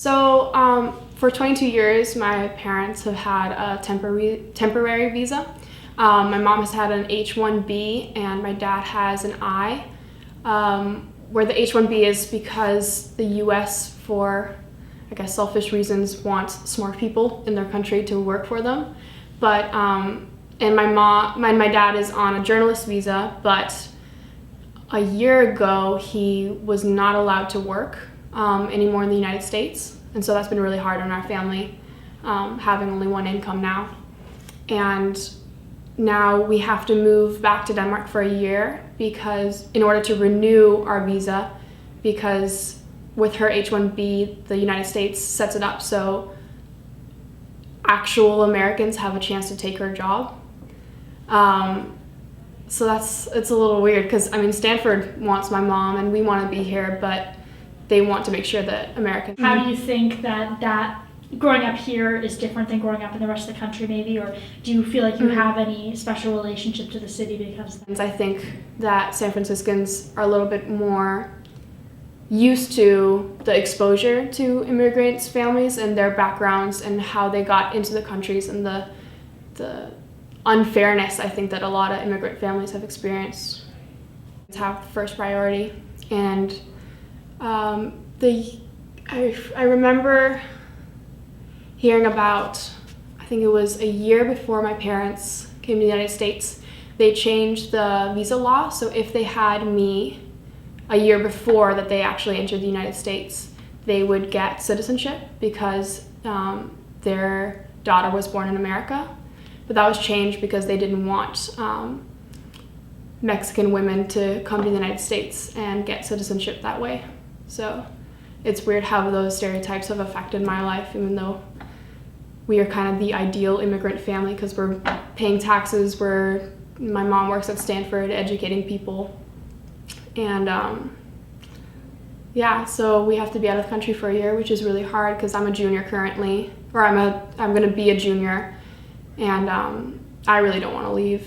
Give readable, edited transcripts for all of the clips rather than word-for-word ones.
For 22 years, my parents have had a temporary visa. My mom has had an H-1B and my dad has an I, where the H-1B is because the US, for I guess selfish reasons, wants smart people in their country to work for them. And my dad is on a journalist visa, but a year ago he was not allowed to work anymore in the United States. And so that's been really hard on our family, having only one income now. And now we have to move back to Denmark for a year in order to renew our visa, because with her H-1B, the United States sets it up so actual Americans have a chance to take her job. So it's a little weird because, I mean, Stanford wants my mom and we want to be here, but they want to make sure that Americans... How do you think that growing up here is different than growing up in the rest of the country maybe, or do you feel like you have any special relationship to the city because of that? I think that San Franciscans are a little bit more used to the exposure to immigrants' families and their backgrounds and how they got into the countries and the unfairness, I think, that a lot of immigrant families have experienced. It's have the first priority. And I remember hearing about, I think it was a year before my parents came to the United States, they changed the visa law. So if they had me a year before that they actually entered the United States, they would get citizenship because their daughter was born in America. But that was changed because they didn't want Mexican women to come to the United States and get citizenship that way. So it's weird how those stereotypes have affected my life, even though we are kind of the ideal immigrant family because we're paying taxes, my mom works at Stanford educating people. And so we have to be out of the country for a year, which is really hard because I'm a junior currently, or I'm gonna be a junior, and I really don't want to leave.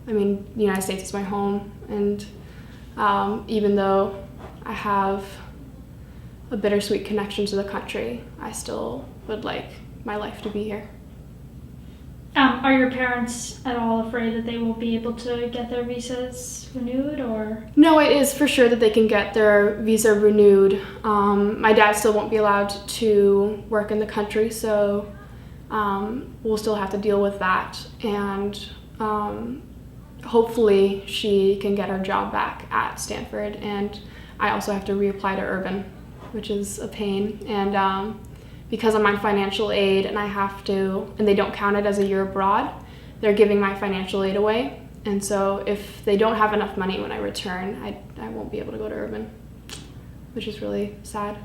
I mean, the United States is my home, and even though I have a bittersweet connection to the country, I still would like my life to be here. Are your parents at all afraid that they won't be able to get their visas renewed, or? No, it is for sure that they can get their visa renewed. My dad still won't be allowed to work in the country, so we'll still have to deal with that. And hopefully she can get her job back at Stanford. And I also have to reapply to Urban, which is a pain. And because I'm on financial aid and and they don't count it as a year abroad, they're giving my financial aid away. And so if they don't have enough money when I return, I won't be able to go to Urban, which is really sad.